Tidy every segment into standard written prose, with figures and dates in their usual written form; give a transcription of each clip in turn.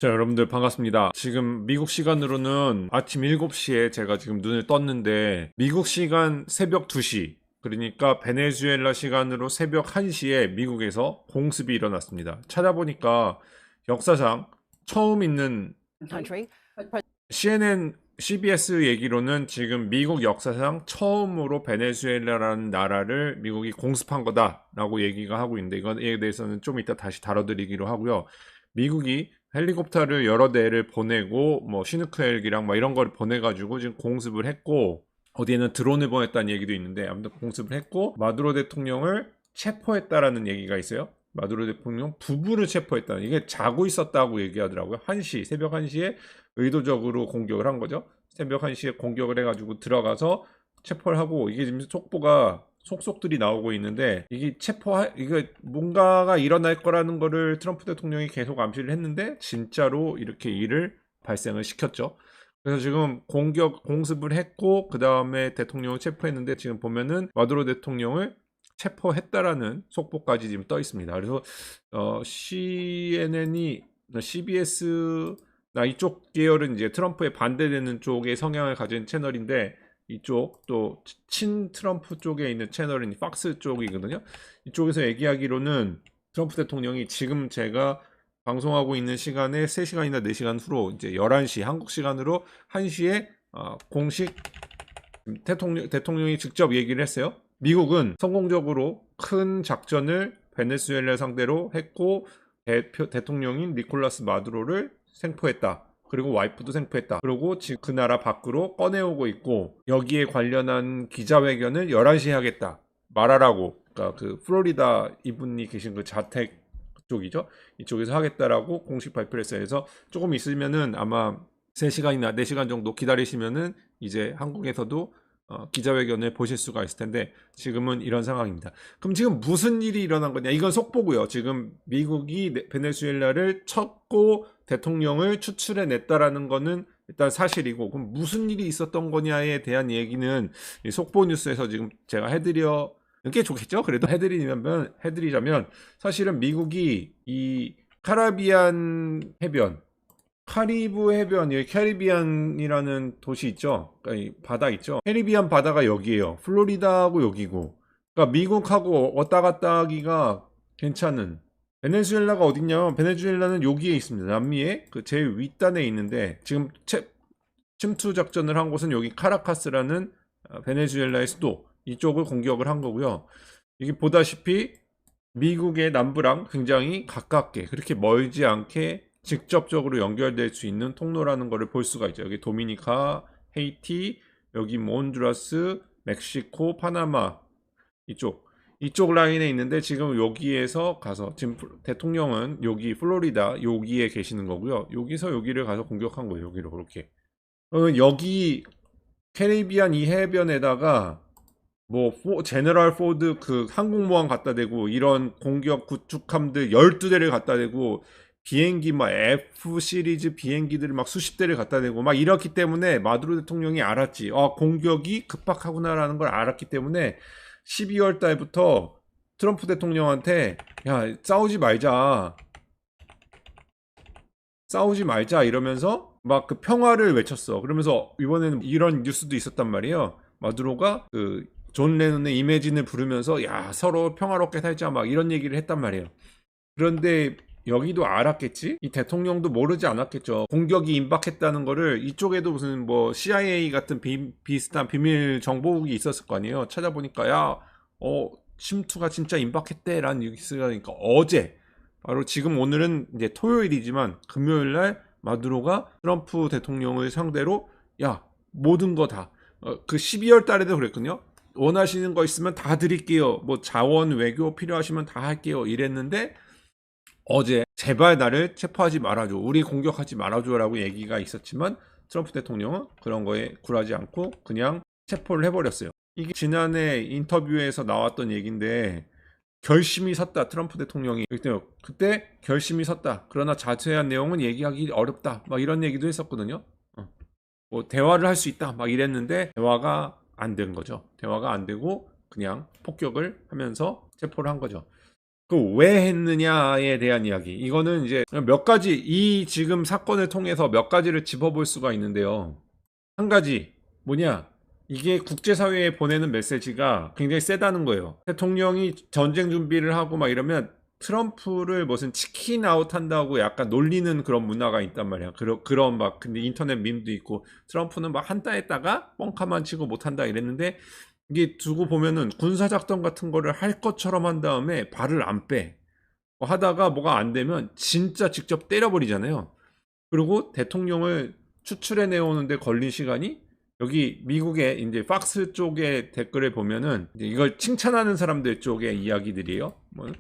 자, 여러분들 반갑습니다. 지금 미국 시간으로는 아침 7시에 제가 지금 눈을 떴는데 미국 시간 새벽 2시, 그러니까 베네수엘라 시간으로 새벽 1시에 미국에서 공습이 일어났습니다. 찾아보니까 역사상 처음 있는 country. CNN, CBS 얘기로는 지금 미국 역사상 처음으로 베네수엘라라는 나라를 미국이 공습한 거다라고 얘기가 하고 있는데, 이거에 대해서는 좀 이따 다시 다뤄드리기로 하고요. 미국이 헬리콥터를 여러 대를 보내고 뭐 시누크 헬기랑 뭐 이런 걸 보내가지고 지금 공습을 했고, 어디에는 드론을 보냈다는 얘기도 있는데, 아무튼 공습을 했고 마두로 대통령을 체포했다라는 얘기가 있어요. 마두로 대통령 부부를 체포했다. 이게 자고 있었다고 얘기하더라고요. 1시, 새벽 1시에 의도적으로 공격을 한 거죠. 새벽 1시에 공격을 해가지고 들어가서 체포를 하고, 이게 지금 속보가 속속들이 나오고 있는데, 이게 뭔가가 일어날 거라는 거를 트럼프 대통령이 계속 암시를 했는데 진짜로 이렇게 일을 발생을 시켰죠. 그래서 지금 공습을 했고 그 다음에 대통령을 체포했는데, 지금 보면은 마두로 대통령을 체포했다라는 속보까지 지금 떠 있습니다. 그래서 CNN이 CBS 나 이쪽 계열은 이제 트럼프에 반대되는 쪽의 성향을 가진 채널인데, 이쪽 또 친 트럼프 쪽에 있는 채널은 팍스 쪽이거든요. 이쪽에서 얘기하기로는 트럼프 대통령이 지금 제가 방송하고 있는 시간에 3시간이나 4시간 후로 이제 11시 한국 시간으로 1시에 공식 대통령이 직접 얘기를 했어요. 미국은 성공적으로 큰 작전을 베네수엘라 상대로 했고 대통령인 니콜라스 마두로를 생포했다. 그리고 와이프도 생포했다. 그리고 지금 그 나라 밖으로 꺼내오고 있고, 여기에 관련한 기자회견을 11시에 하겠다. 말하라고. 그러니까 그 플로리다 이분이 계신 그 자택 쪽이죠. 이쪽에서 하겠다라고 공식 발표를 했어요. 그래서 조금 있으면은 아마 3시간이나 4시간 정도 기다리시면은 이제 한국에서도 기자회견을 보실 수가 있을 텐데, 지금은 이런 상황입니다. 그럼 지금 무슨 일이 일어난 거냐? 이건 속보고요. 지금 미국이 베네수엘라를 쳤고 대통령을 추출해냈다라는 거는 일단 사실이고, 그럼 무슨 일이 있었던 거냐에 대한 얘기는 이 속보 뉴스에서 지금 제가 해드려 게 좋겠죠? 그래도 해드리자면 사실은 미국이 이 카리비안 해변, 카리브 해변, 여기 캐리비안이라는 도시 있죠? 그러니까 이 바다 있죠? 캐리비안 바다가 여기에요. 플로리다하고 여기고. 그러니까 미국하고 왔다 갔다 하기가 괜찮은. 베네수엘라가 어딨냐면, 베네수엘라는 여기에 있습니다. 남미의 그 제일 윗단에 있는데, 지금 침투 작전을 한 곳은 여기 카라카스라는 베네수엘라의 수도, 이쪽을 공격을 한 거고요. 이게 보다시피 미국의 남부랑 굉장히 가깝게, 그렇게 멀지 않게 직접적으로 연결될 수 있는 통로라는 것을 볼 수가 있죠. 여기 도미니카, 헤이티, 여기 온두라스, 멕시코, 파나마, 이쪽 라인에 있는데, 지금 여기에서 가서 지금 대통령은 여기 플로리다 여기에 계시는 거고요. 여기서 여기를 가서 공격한 거예요. 여기로 그렇게. 여기 캐리비안 이 해변에다가 뭐 제너럴 포드 그 항공모함 갖다 대고, 이런 공격 구축함들 12대를 갖다 대고, 비행기 막 F 시리즈 비행기들을 막 수십 대를 갖다 대고 막 이렇기 때문에 마두로 대통령이 알았지. 공격이 급박하구나라는 걸 알았기 때문에 12월 달부터 트럼프 대통령한테 야, 싸우지 말자 이러면서 막 그 평화를 외쳤어. 그러면서 이번에는 이런 뉴스도 있었단 말이에요. 마두로가 그 존 레논의 이매진을 부르면서 야, 서로 평화롭게 살자 막 이런 얘기를 했단 말이에요. 그런데 여기도 알았겠지? 이 대통령도 모르지 않았겠죠. 공격이 임박했다는 거를 이쪽에도 무슨 뭐 CIA 같은 비슷한 비밀 정보국이 있었을 거 아니에요. 찾아보니까 야, 침투가 진짜 임박했대 라는 뉴스가 나니까, 어제 바로 지금 오늘은 이제 토요일이지만 금요일 날 마두로가 트럼프 대통령을 상대로 야, 모든 거 다, 그 12월 달에도 그랬거든요. 원하시는 거 있으면 다 드릴게요. 뭐 자원 외교 필요하시면 다 할게요. 이랬는데 어제 제발 나를 체포하지 말아줘, 우리 공격하지 말아줘 라고 얘기가 있었지만, 트럼프 대통령은 그런 거에 굴하지 않고 그냥 체포를 해버렸어요. 이게 지난해 인터뷰에서 나왔던 얘기인데, 결심이 섰다 트럼프 대통령이. 그때 결심이 섰다, 그러나 자세한 내용은 얘기하기 어렵다 막 이런 얘기도 했었거든요. 뭐 대화를 할 수 있다 막 이랬는데 대화가 안 된 거죠. 대화가 안 되고 그냥 폭격을 하면서 체포를 한 거죠. 그 왜 했느냐에 대한 이야기. 이거는 이제 몇 가지, 이 지금 사건을 통해서 몇 가지를 짚어볼 수가 있는데요. 한 가지 뭐냐, 이게 국제사회에 보내는 메시지가 굉장히 세다는 거예요. 대통령이 전쟁 준비를 하고 막 이러면 트럼프를 무슨 치킨 아웃 한다고 약간 놀리는 그런 문화가 있단 말이야. 그런 막, 근데 인터넷 밈도 있고, 트럼프는 막 한다 했다가 뻥카만 치고 못한다 이랬는데, 이게 두고 보면은 군사작전 같은 거를 할 것처럼 한 다음에 발을 안 빼. 하다가 뭐가 안 되면 진짜 직접 때려버리잖아요. 그리고 대통령을 추출해 내오는데 걸린 시간이, 여기 미국의 이제 팍스 쪽의 댓글을 보면은 이제 이걸 칭찬하는 사람들 쪽의 이야기들이에요. 뭐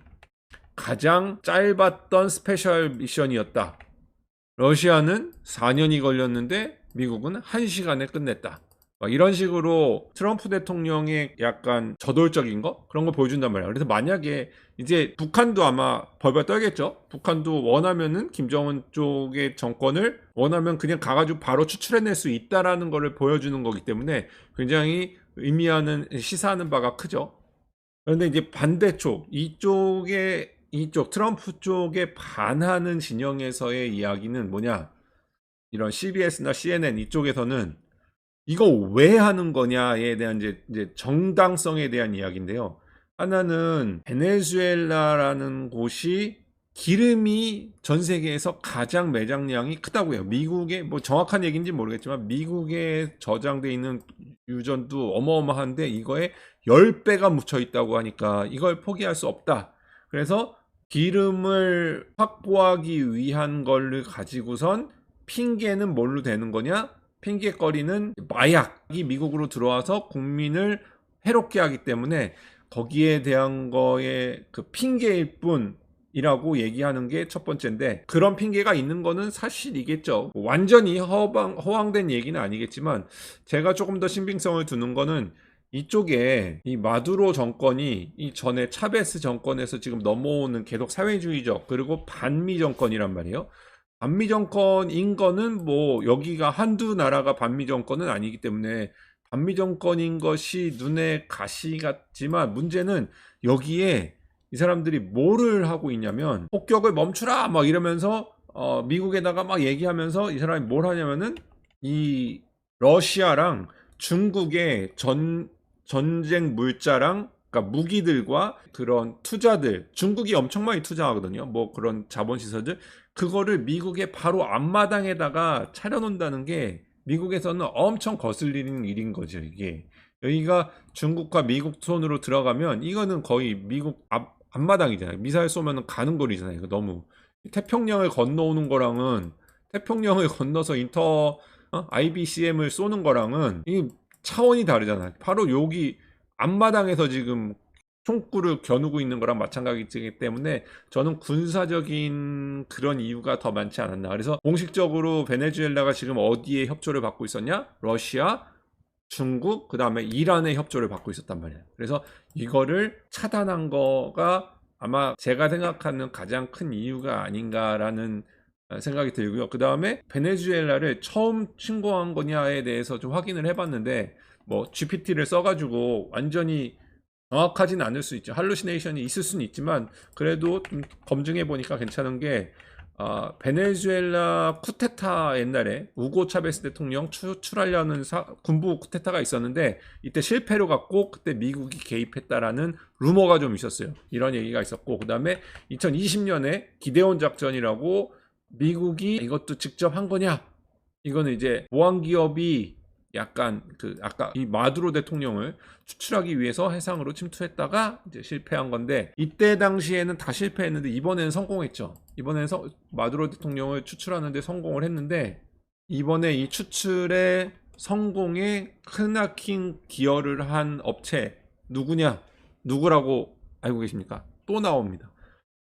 가장 짧았던 스페셜 미션이었다. 러시아는 4년이 걸렸는데 미국은 1시간에 끝냈다. 막 이런 식으로 트럼프 대통령의 약간 저돌적인 거? 그런 거 보여준단 말이야. 그래서 만약에 이제 북한도 아마 벌벌 떨겠죠? 북한도 원하면은 김정은 쪽의 정권을 원하면 그냥 가가지고 바로 추출해낼 수 있다라는 거를 보여주는 거기 때문에 굉장히 의미하는, 시사하는 바가 크죠. 그런데 이제 반대쪽, 이쪽 트럼프 쪽에 반하는 진영에서의 이야기는 뭐냐? 이런 CBS나 CNN 이쪽에서는 이거 왜 하는 거냐에 대한 이제 정당성에 대한 이야기인데요. 하나는 베네수엘라라는 곳이 기름이 전 세계에서 가장 매장량이 크다고요. 미국의, 뭐 정확한 얘기인지 모르겠지만 미국에 저장돼 있는 유전도 어마어마한데 이거에 10배가 묻혀 있다고 하니까 이걸 포기할 수 없다. 그래서 기름을 확보하기 위한 걸 가지고선 핑계는 뭘로 되는 거냐? 핑계거리는 마약이 미국으로 들어와서 국민을 해롭게 하기 때문에 거기에 대한 거에 그 핑계일 뿐이라고 얘기하는 게 첫 번째인데, 그런 핑계가 있는 거는 사실이겠죠. 완전히 허황된 얘기는 아니겠지만 제가 조금 더 신빙성을 두는 거는 이쪽에 이 마두로 정권이 이 전에 차베스 정권에서 지금 넘어오는 계속 사회주의적 그리고 반미 정권이란 말이에요. 반미 정권인 거는 뭐 여기가 한두 나라가 반미 정권은 아니기 때문에 반미 정권인 것이 눈에 가시 같지만, 문제는 여기에 이 사람들이 뭐를 하고 있냐면 폭격을 멈추라 막 이러면서 미국에다가 막 얘기하면서 이 사람이 뭘 하냐면은 이 러시아랑 중국의 전쟁 물자랑, 그러니까 무기들과 그런 투자들, 중국이 엄청 많이 투자하거든요. 뭐 그런 자본시설들, 그거를 미국의 바로 앞마당에다가 차려놓는다는 게 미국에서는 엄청 거슬리는 일인 거죠. 이게 여기가 중국과 미국 손으로 들어가면 이거는 거의 미국 앞마당이잖아요. 미사일 쏘면 가는 거리잖아요. 이거 너무 태평양을 건너오는 거랑은, 태평양을 건너서 IBCM을 쏘는 거랑은 이 차원이 다르잖아요. 바로 여기 앞마당에서 지금 총구를 겨누고 있는 거랑 마찬가지이기 때문에 저는 군사적인 그런 이유가 더 많지 않았나. 그래서 공식적으로 베네수엘라가 지금 어디에 협조를 받고 있었냐? 러시아, 중국, 그 다음에 이란의 협조를 받고 있었단 말이에요. 그래서 이거를 차단한 거가 아마 제가 생각하는 가장 큰 이유가 아닌가라는 생각이 들고요. 그 다음에 베네수엘라를 처음 신고한 거냐에 대해서 좀 확인을 해봤는데, 뭐 GPT를 써가지고 완전히 정확하진 않을 수 있죠. 할루시네이션이 있을 수는 있지만 그래도 좀 검증해 보니까 괜찮은 게, 베네수엘라 쿠데타, 옛날에 우고 차베스 대통령 추출하려는 군부 쿠데타가 있었는데 이때 실패로 갔고 그때 미국이 개입했다라는 루머가 좀 있었어요. 이런 얘기가 있었고, 그 다음에 2020년에 기데온 작전이라고 미국이 이것도 직접 한 거냐? 이거는 이제 보안기업이 약간 아까 이 마두로 대통령을 추출하기 위해서 해상으로 침투했다가 이제 실패한 건데, 이때 당시에는 다 실패했는데 이번에는 성공했죠. 이번에는 마두로 대통령을 추출하는데 성공을 했는데, 이번에 이 추출의 성공에 크나큰 기여를 한 업체 누구냐? 누구라고 알고 계십니까? 또 나옵니다.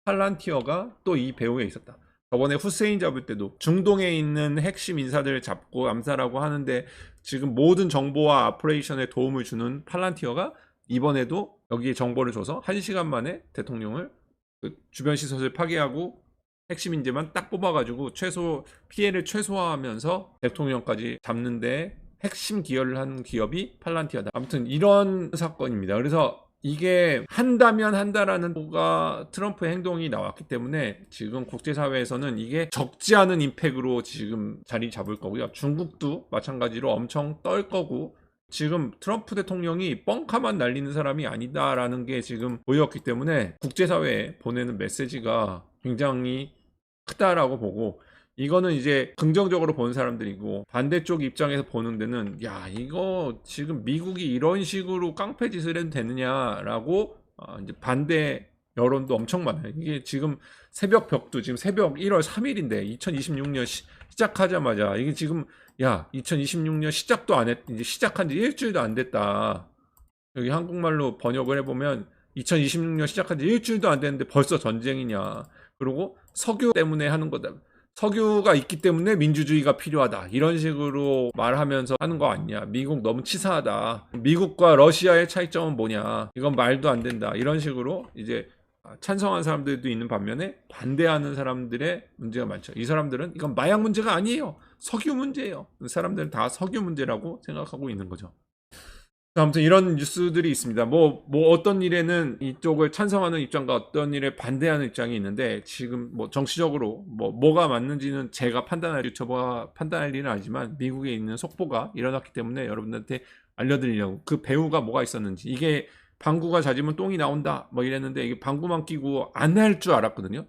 팔란티어가 또 이 배후에 있었다. 저번에 후세인 잡을 때도 중동에 있는 핵심 인사들을 잡고 암살하고 하는데 지금 모든 정보와 오퍼레이션에 도움을 주는 팔란티어가 이번에도 여기에 정보를 줘서 1시간 만에 대통령을 주변 시설을 파괴하고 핵심 인재만 딱 뽑아가지고 피해를 최소화하면서 대통령까지 잡는데 핵심 기여를 한 기업이 팔란티어다. 아무튼 이런 사건입니다. 그래서 이게 한다면 한다라는 거가 트럼프의 행동이 나왔기 때문에 지금 국제사회에서는 이게 적지 않은 임팩으로 지금 자리 잡을 거고요. 중국도 마찬가지로 엄청 떨 거고, 지금 트럼프 대통령이 뻥카만 날리는 사람이 아니다라는 게 지금 보였기 때문에 국제사회에 보내는 메시지가 굉장히 크다라고 보고, 이거는 이제 긍정적으로 보는 사람들이고, 반대쪽 입장에서 보는 데는 야, 이거 지금 미국이 이런 식으로 깡패짓을 해도 되느냐라고 이제 반대 여론도 엄청 많아요. 이게 지금 새벽 벽도 지금 새벽 1월 3일인데 2026년 시작하자마자 이게 지금 야, 2026년 시작도 안 했, 이제 시작한 지 일주일도 안 됐다. 여기 한국말로 번역을 해보면 2026년 시작한 지 일주일도 안 됐는데 벌써 전쟁이냐. 그리고 석유 때문에 하는 거다. 석유가 있기 때문에 민주주의가 필요하다. 이런 식으로 말하면서 하는 거 아니냐. 미국 너무 치사하다. 미국과 러시아의 차이점은 뭐냐. 이건 말도 안 된다. 이런 식으로 이제 찬성하는 사람들도 있는 반면에 반대하는 사람들의 문제가 많죠. 이 사람들은 이건 마약 문제가 아니에요. 석유 문제예요. 사람들은 다 석유 문제라고 생각하고 있는 거죠. 아무튼 이런 뉴스들이 있습니다. 뭐 어떤 일에는 이쪽을 찬성하는 입장과 어떤 일에 반대하는 입장이 있는데, 지금 뭐 정치적으로 뭐가 맞는지는 제가 유튜버가 판단할 일은 아니지만 미국에 있는 속보가 일어났기 때문에 여러분들한테 알려드리려고. 그 배우가 뭐가 있었는지, 이게 방구가 잦으면 똥이 나온다 뭐 이랬는데 이게 방구만 끼고 안 할 줄 알았거든요.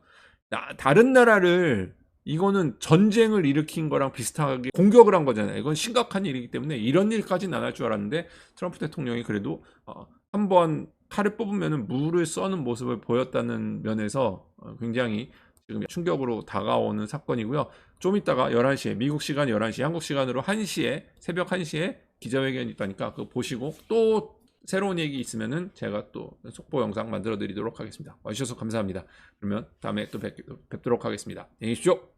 다른 나라를, 이거는 전쟁을 일으킨 거랑 비슷하게 공격을 한 거잖아요. 이건 심각한 일이기 때문에 이런 일까지는 안 할 줄 알았는데, 트럼프 대통령이 그래도 한번 칼을 뽑으면 물을 써는 모습을 보였다는 면에서 굉장히 지금 충격으로 다가오는 사건이고요. 좀 이따가 11시에, 미국 시간 11시, 한국 시간으로 1시에, 새벽 1시에 기자회견이 있다니까 그거 보시고, 또 새로운 얘기 있으면은 제가 또 속보 영상 만들어 드리도록 하겠습니다. 와주셔서 감사합니다. 그러면 다음에 또 뵙도록 하겠습니다. 안녕히 계십시오.